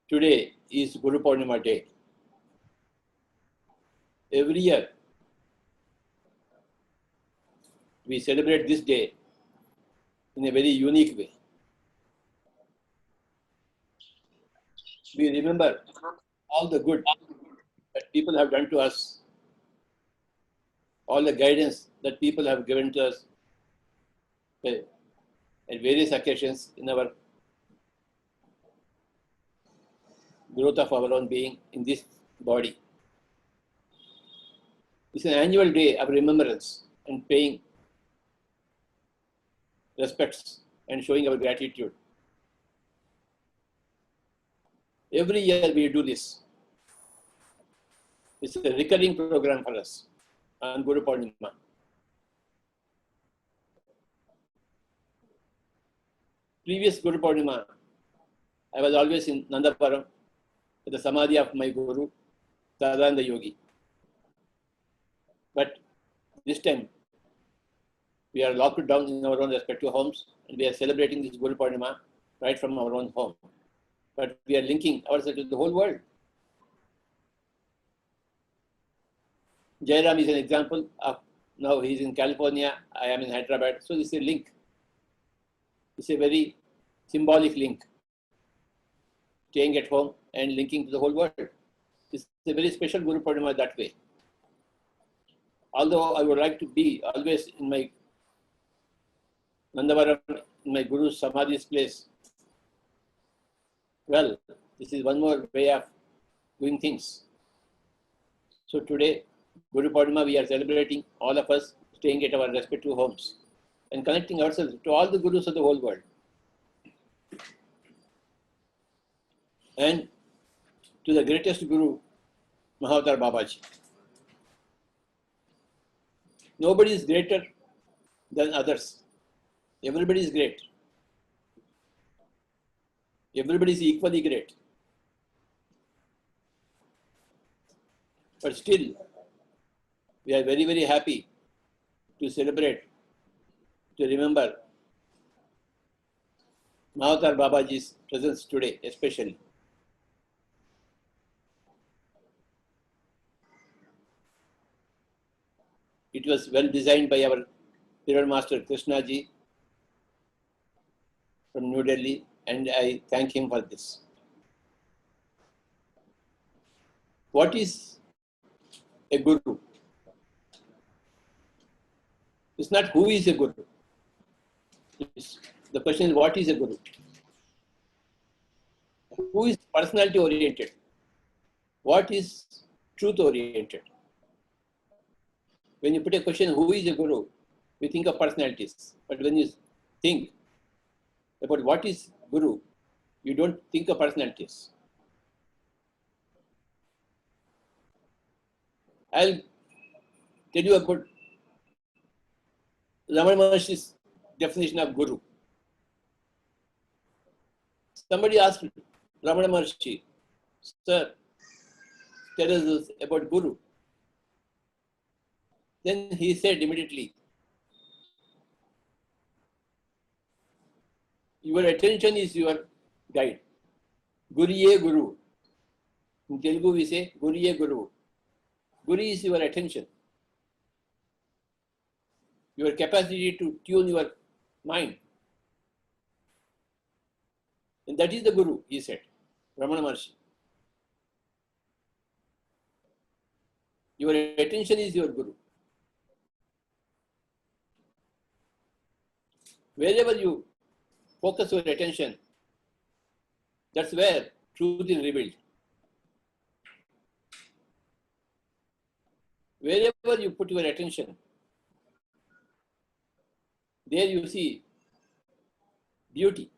Today is Guru Poornima day. Every year we celebrate this day in a very unique way. We remember all the good that people have done to us, all the guidance that people have given to us at various occasions in our growth of our own being in this body. It's an annual day of remembrance and paying respects and showing our gratitude. Every year we do this. It's a recurring program for us on Guru Poornima. Previous Guru Poornima, I was always in Nandapuram at the Samadhi of my Guru, Sadananda Yogi. But this time, we are locked down in our own respective homes and we are celebrating this Guru Poornima right from our own home. But we are linking ourselves to the whole world. Jairam is an example of, now he is in California, I am in Hyderabad. So this is a link. It's a very symbolic link. Staying at home and linking to the whole world. It's a very special Guru Poornima that way. Although I would like to be always in my Nandavaram, in my Guru's Samadhi's place, well, this is one more way of doing things. So today, Guru Poornima, we are celebrating, all of us staying at our respective homes and connecting ourselves to all the Gurus of the whole world. And to the greatest Guru, Mahavatar Babaji. Nobody is greater than others. Everybody is great. Everybody is equally great. But still, we are very, very happy to celebrate, to remember Mahavatar Babaji's presence today, especially. It was well designed by our Spirit Master Krishna ji from New Delhi, and I thank him for this. What is a Guru? It's not who is a Guru. The question is, what is a Guru? Who is personality oriented? What is truth oriented? When you put a question, who is a Guru, we think of personalities. But when you think about what is Guru, you don't think of personalities. I'll tell you about Ramana Maharshi's definition of Guru. Somebody asked Ramana Maharshi, "Sir, tell us about Guru." Then he said immediately, "Your attention is your guide. Guriye Guru." In Telugu we say, Guriye Guru. Guru is your attention. Your capacity to tune your mind. And that is the Guru, he said, Ramana Maharshi. Your attention is your Guru. Wherever you focus your attention, that's where truth is revealed. Wherever you put your attention, there you see beauty.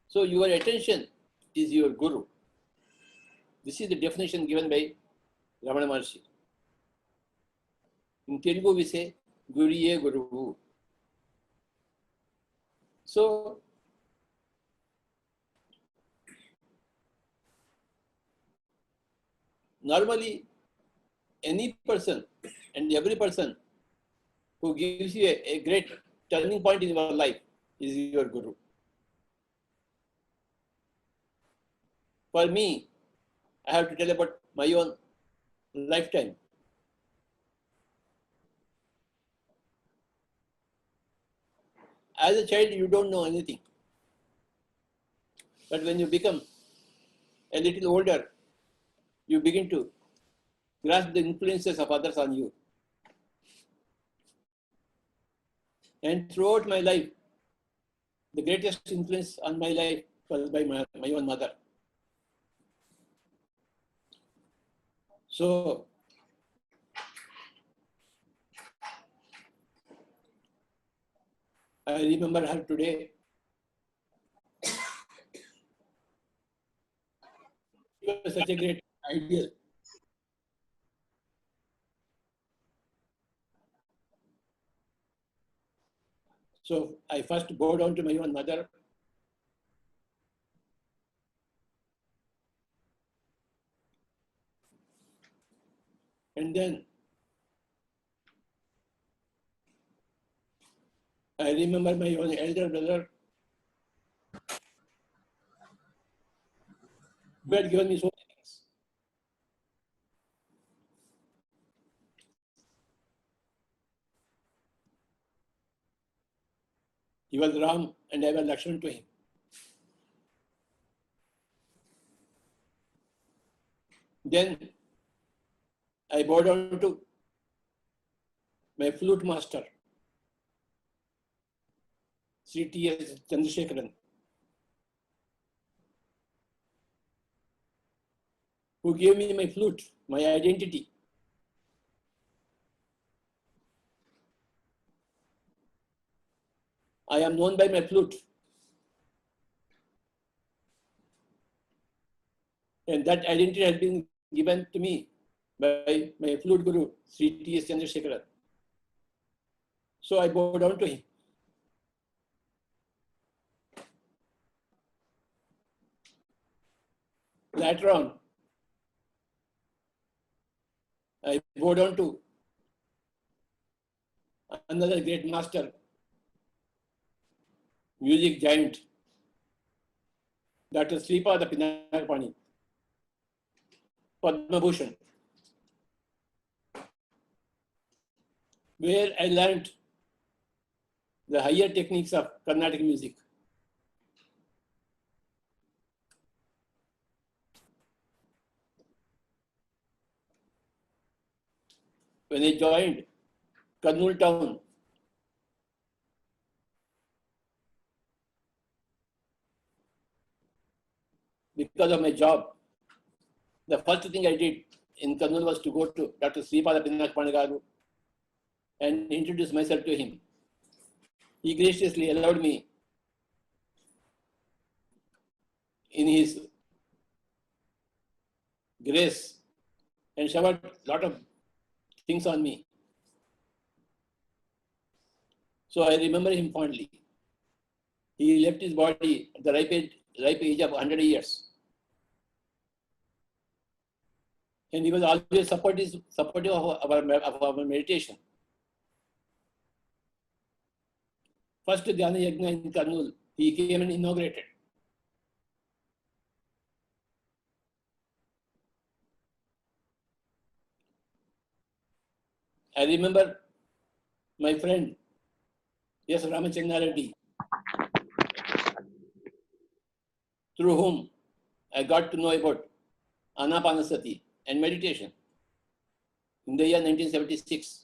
So your attention is your Guru. This is the definition given by Ramana Maharshi. In Telugu we say, Guriye Guru. So, normally, any person and every person who gives you a great turning point in your life is your Guru. For me, I have to tell about my own lifetime. As a child, you don't know anything. But when you become a little older, you begin to grasp the influences of others on you. And throughout my life, the greatest influence on my life was by my own mother. So, I remember her today. She was such a great ideal. So I first bow down to my own mother. And then I remember my own elder brother who had given me so many things. He was Ram and I was Lakshman to him. Then I bow down to my flute master, Shri T.S. Chandrasekharan, who gave me my flute, my identity. I am known by my flute. And that identity has been given to me by my flute guru, Sri T.S. Chandrasekharan. So I bow down to him. Later on, I bow down to another great master, music giant, Dr. Sripada Pinakapani, Padma Bhushan, where I learned the higher techniques of Carnatic music. When I joined Kurnool town, because of my job, the first thing I did in Kurnool was to go to Dr. Sripada Pinakapani and introduce myself to him. He graciously allowed me in his grace and showered a lot of things on me. So I remember him fondly. He left his body at the ripe age of 100 years. And he was always supportive of our meditation. First Dhyana Yajna in Kurnool, he came and inaugurated. I remember my friend, yes, Ramachandra Reddy, through whom I got to know about Ana-Pana-Sathi and meditation in the year 1976.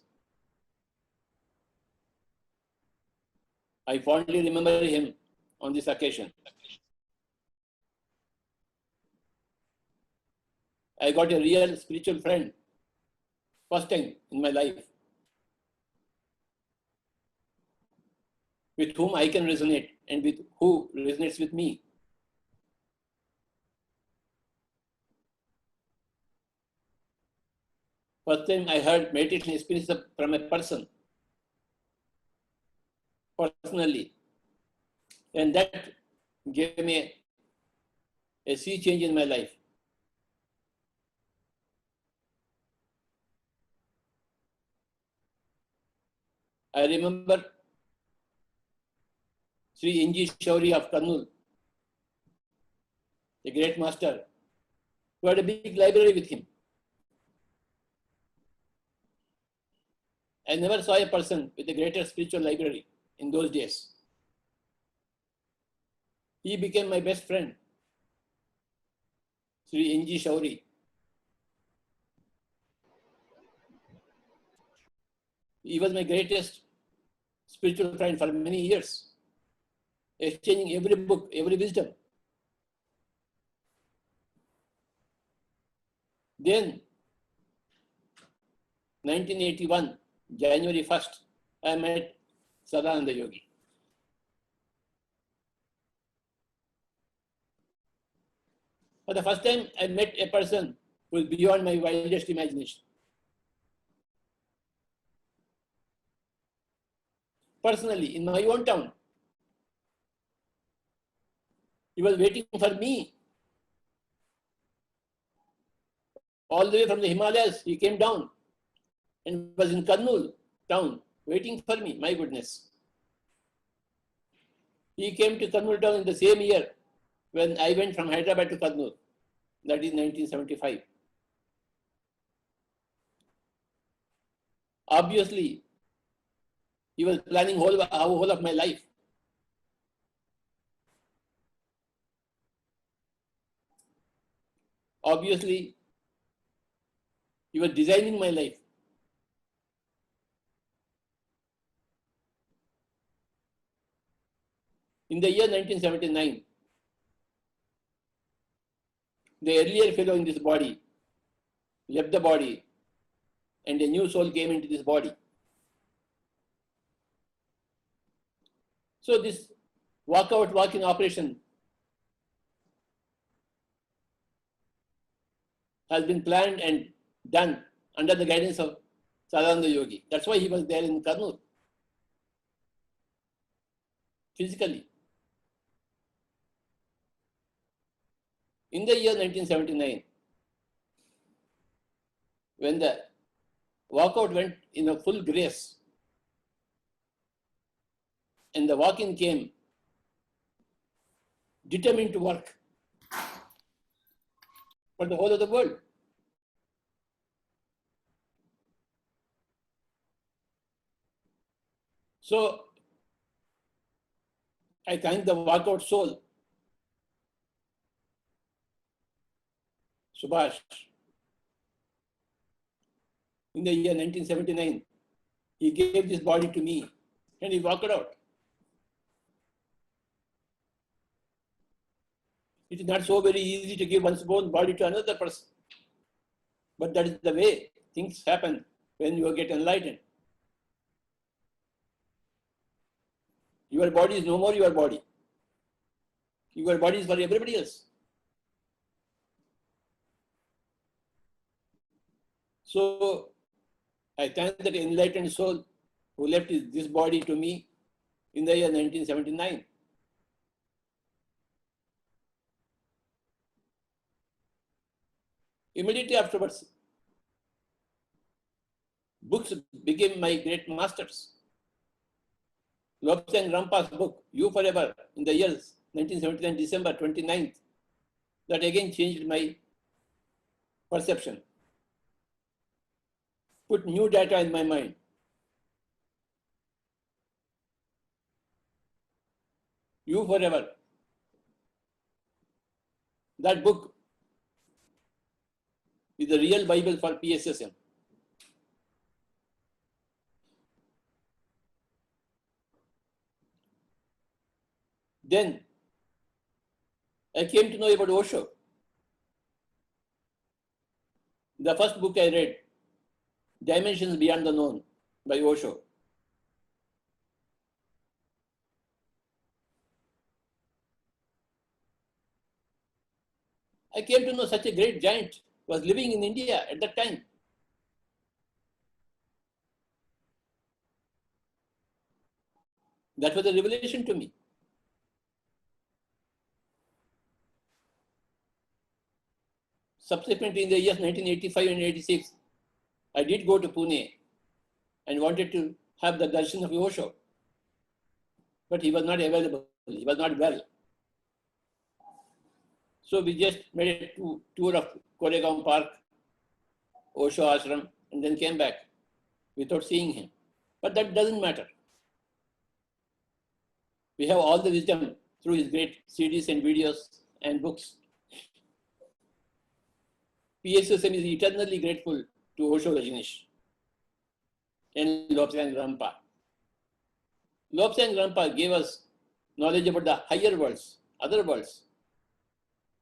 I fondly remember him on this occasion. I got a real spiritual friend, first time in my life, with whom I can resonate and with who resonates with me. First time I heard meditation experience from a person, personally, and that gave me a sea change in my life. I remember Sri Inji Shauri of Kurnool, a great master who had a big library with him. I never saw a person with a greater spiritual library in those days. He became my best friend, Shri N.G. Shauri. He was my greatest spiritual friend for many years, exchanging every book, every wisdom. Then, 1981, January 1st, I met Sadananda Yogi. For the first time, I met a person who is beyond my wildest imagination. Personally, in my own town, he was waiting for me. All the way from the Himalayas, he came down and was in Kurnool town waiting for me. My goodness. He came to Kurnool town in the same year when I went from Hyderabad to Kurnool. That is 1975. Obviously, he was planning whole of my life. Obviously, he was designing my life. In the year 1979, the earlier fellow in this body left the body and a new soul came into this body. So this walk-in operation has been planned and done under the guidance of Sadananda Yogi. That's why he was there in Kurnool, physically. In the year 1979, when the walkout went in a full grace and the walk-in came determined to work for the whole of the world. So I thank the walkout soul, Subhash. In the year 1979, he gave this body to me and he walked out. It is not so very easy to give one's own body to another person. But that is the way things happen when you get enlightened. Your body is no more your body. Your body is for everybody else. So I thank that enlightened soul who left this body to me in the year 1979. Immediately afterwards, books became my great masters. Lobsang Rampa's book, You Forever, in the year 1979, December 29th, that again changed my perception, put new data in my mind. You Forever, that book is the real Bible for PSSM. Then I came to know about Osho. The first book I read, Dimensions Beyond the Known by Osho. I came to know such a great giant was living in India at that time. That was a revelation to me. Subsequently, in the years 1985 and 86, I did go to Pune and wanted to have the darshan of Osho. But he was not available. He was not well. So we just made a tour of Koregaon Park, Osho Ashram, and then came back without seeing him. But that doesn't matter. We have all the wisdom through his great CDs and videos and books. PSSM is eternally grateful to Osho Rajneesh and Lobsang Rampa. Lobsang Rampa gave us knowledge about the higher worlds, other worlds.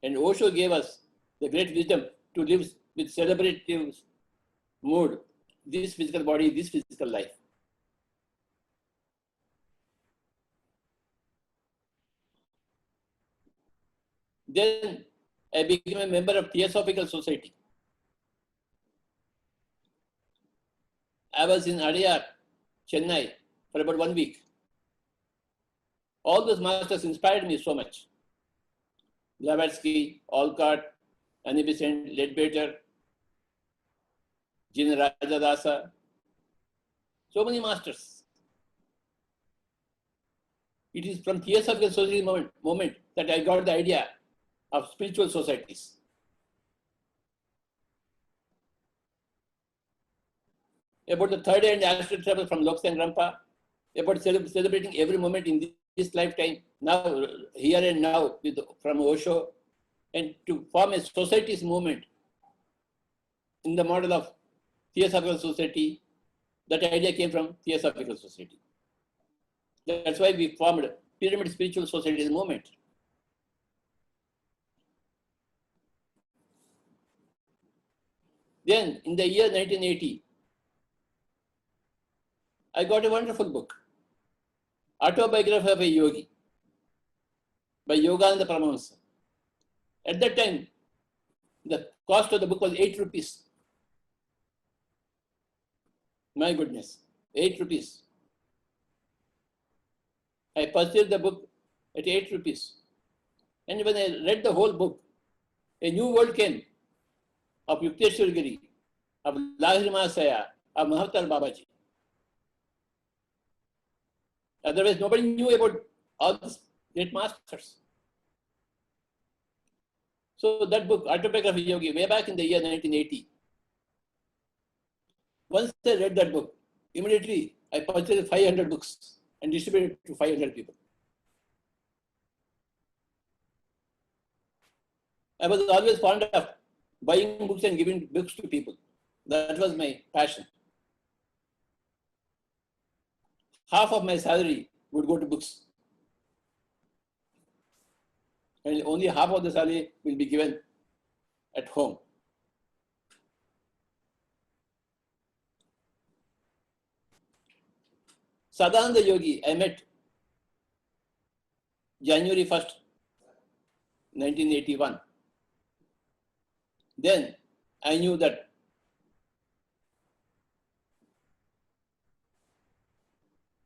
And Osho gave us the great wisdom to live with celebrative mood, this physical body, this physical life. Then I became a member of Theosophical Society. I was in Adyar, Chennai for about 1 week. All those masters inspired me so much. Blavatsky, Olcott, Anibisant, Ledbetter, Jin Rajadasa, so many masters. It is from Theosophical Society moment that I got the idea of spiritual societies. About the third and astral travel from Lobsang Rampa, about celebrating every moment in this lifetime, now, here and now, from Osho, and to form a society's movement in the model of Theosophical Society. That idea came from Theosophical Society. That's why we formed Pyramid Spiritual Society's movement. Then, in the year 1980, I got a wonderful book, Autobiography of a Yogi, by Yogananda Paramahansa. At that time, the cost of the book was 8 rupees. My goodness, 8 rupees. I purchased the book at 8 rupees. And when I read the whole book, a new world came of Yukteswar Giri, of Lahiri Mahasaya, of Mahavatar Babaji. Otherwise, nobody knew about all these great masters. So that book, Autobiography of a Yogi, way back in the year 1980. Once I read that book, immediately I purchased 500 books and distributed it to 500 people. I was always fond of buying books and giving books to people. That was my passion. Half of my salary would go to books. And only half of the salary will be given at home. Sadananda Yogi, I met January 1st, 1981. Then I knew that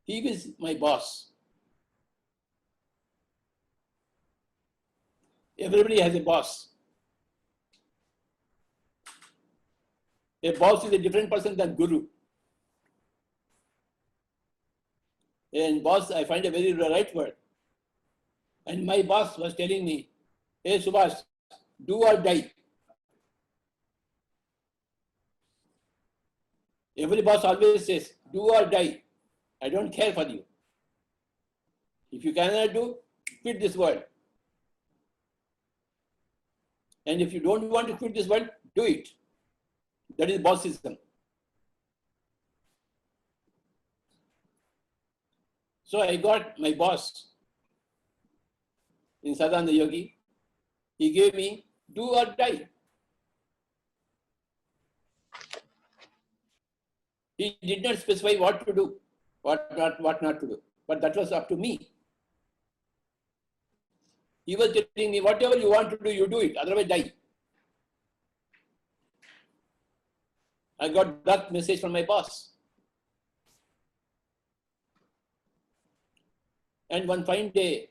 he was my boss. Everybody has a boss. A boss is a different person than guru. And boss, I find a very right word. And my boss was telling me, hey Subhash, do or die. Every boss always says, do or die. I don't care for you. If you cannot do, quit this world. And if you don't want to quit this world, do it. That is bossism. So I got my boss in Sadananda Yogi. He gave me do or die. He did not specify what to do, what not to do. But that was up to me. He was telling me, whatever you want to do, you do it, otherwise die. I got that message from my boss. And one fine day,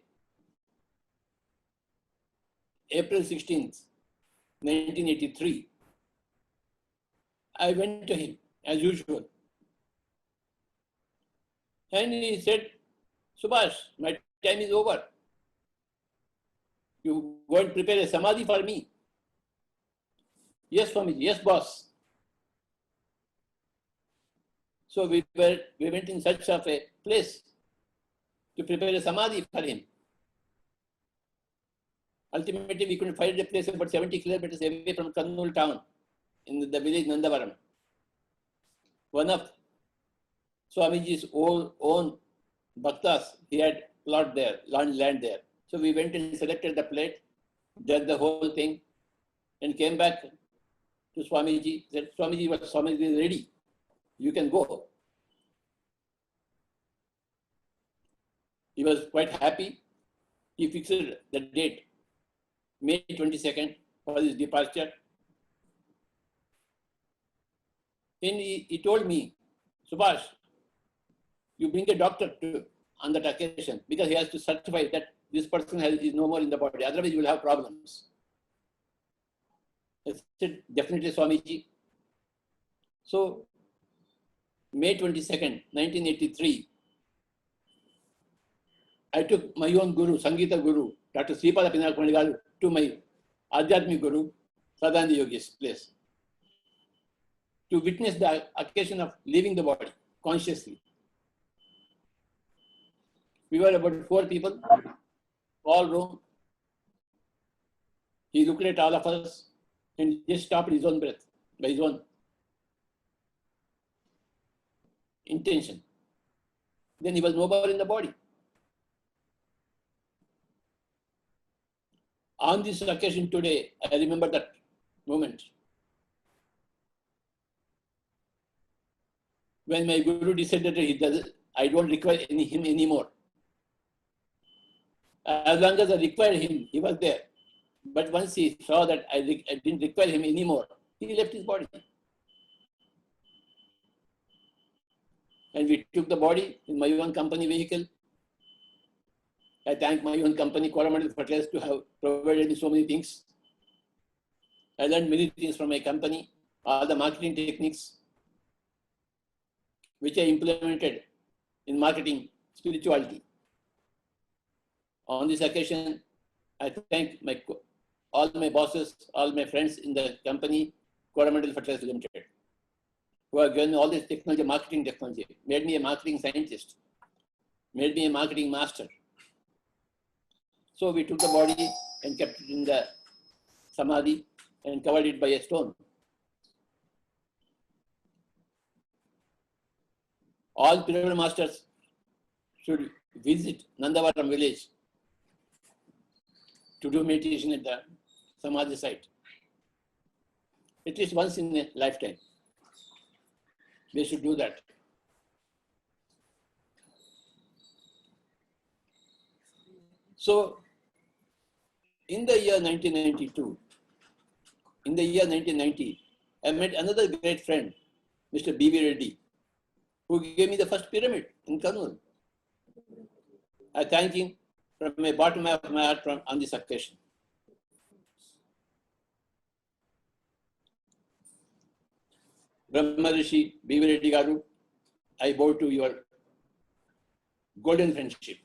April 16th, 1983, I went to him as usual. And he said, Subhash, my time is over. You go and prepare a samadhi for me. Yes, Swamiji. Yes, boss. So we went in search of a place to prepare a samadhi for him. Ultimately, we couldn't find a place about 70 kilometers away from Kadthal town, in the village Nandavaram. One of Swamiji's own bhaktas, he had plot there, land there. So we went and selected the plate, did the whole thing, and came back to Swamiji. Said, Swamiji is ready. You can go. He was quite happy. He fixed the date, May 22nd, for his departure. Then he told me, Subhash, you bring a doctor on that occasion, because he has to certify that this person is no more in the body. Otherwise, you will have problems. I said, definitely, Swamiji. So, May 22nd, 1983, I took my own guru, Sangeeta Guru, Dr. Sripada Pinakapandi, to my Adhyatmic Guru, Sadananda Yogi's place, to witness the occasion of leaving the body consciously. We were about 4 people, all room. He looked at all of us and just stopped his own breath by his own intention. Then he was no more in the body. On this occasion today, I remember that moment when my Guru decided that I don't require him anymore. As long as I required him, he was there. But once he saw that I didn't require him anymore, he left his body. And we took the body in my own company vehicle. I thank my own company, Coromandel Fertilizers, to have provided me so many things. I learned many things from my company, all the marketing techniques, which I implemented in marketing spirituality. On this occasion, I thank all my bosses, all my friends in the company, Coromandel Fertilizers Limited, who have given me all this technology, marketing technology, made me a marketing scientist, made me a marketing master. So we took the body and kept it in the samadhi and covered it by a stone. All pyramid masters should visit Nandavaram village to do meditation at the samadhi site. At least once in a lifetime. They should do that. So, in the year 1992, in the year 1990, I met another great friend, Mr. B.V. Reddy, who gave me the first pyramid in Kadthal. I thank him from the bottom of my heart on this occasion. Brahma Rishi, B.V. Reddy Garu, I bow to your golden friendship.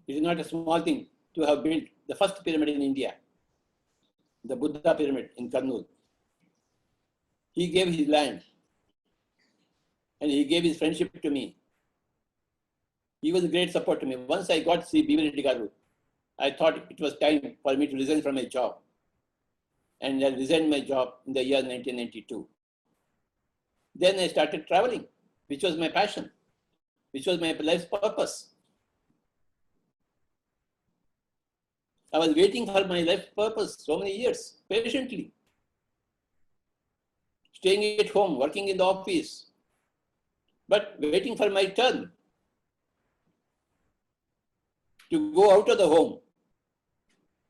It is not a small thing to have built the first pyramid in India, the Buddha pyramid in Kadthal. He gave his land and he gave his friendship to me. He was a great support to me. Once I got to see B.V. Reddy Garu, I thought it was time for me to resign from my job. And I resigned my job in the year 1992. Then I started traveling, which was my passion, which was my life's purpose. I was waiting for my life purpose so many years, patiently. Staying at home, working in the office, but waiting for my turn to go out of the home,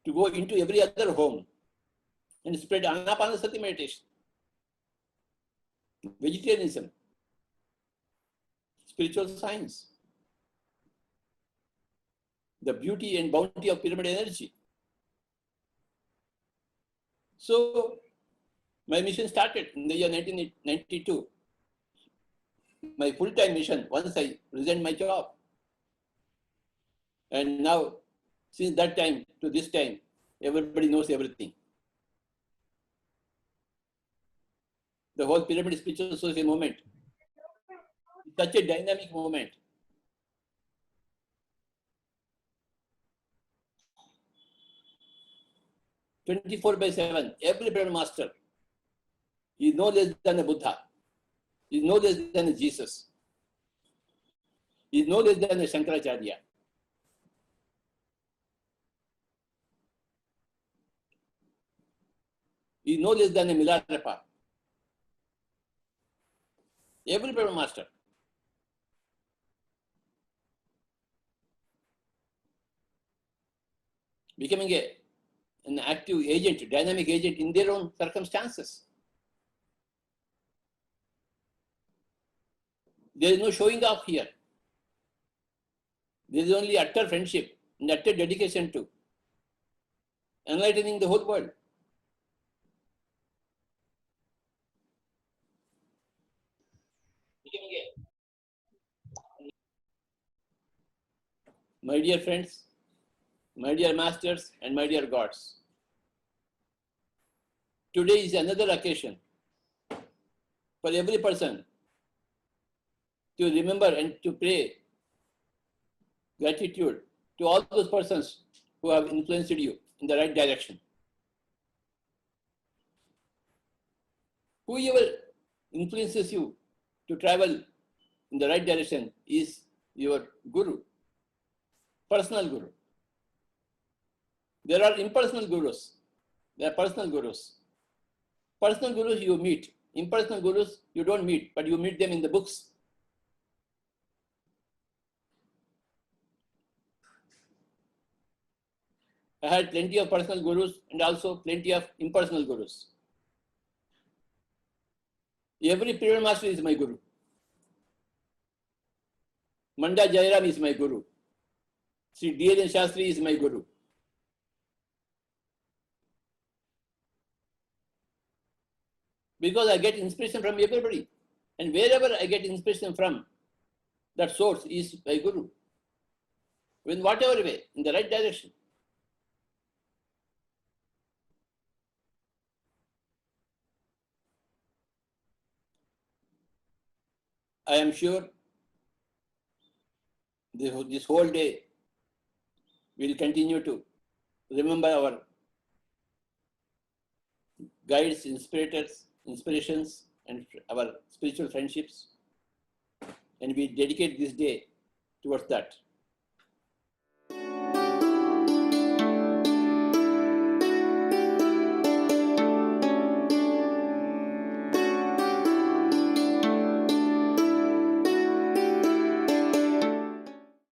to go into every other home and spread Ana-Pana-Sathi Meditation, vegetarianism, spiritual science, the beauty and bounty of pyramid energy. So my mission started in the year 1992. My full-time mission, once I resigned my job. And now, since that time to this time, everybody knows everything. The whole pyramid spiritual social movement is such a dynamic movement. "24/7, every pyramid master is no less than a Buddha, is no less than a Jesus, is no less than a Shankaracharya. Is no less than a Milarepa. Every pyramid master. Becoming an active agent, dynamic agent in their own circumstances. There is no showing off here. There is only utter friendship and utter dedication to enlightening the whole world. My dear friends, my dear masters, and my dear gods, today is another occasion for every person to remember and to pray gratitude to all those persons who have influenced you in the right direction. Whoever influences you to travel in the right direction is your guru, personal guru. There are impersonal gurus. There are personal gurus. Personal gurus you meet. Impersonal gurus you don't meet, but you meet them in the books. I had plenty of personal gurus and also plenty of impersonal gurus. Every pyramid master is my guru. Manda Jairam is my guru. Shri D.N. Shastri is my guru. Because I get inspiration from everybody. And wherever I get inspiration from, that source is my guru. In whatever way, in the right direction. I am sure this whole day we will continue to remember our guides, inspirations, and our spiritual friendships. And we dedicate this day towards that.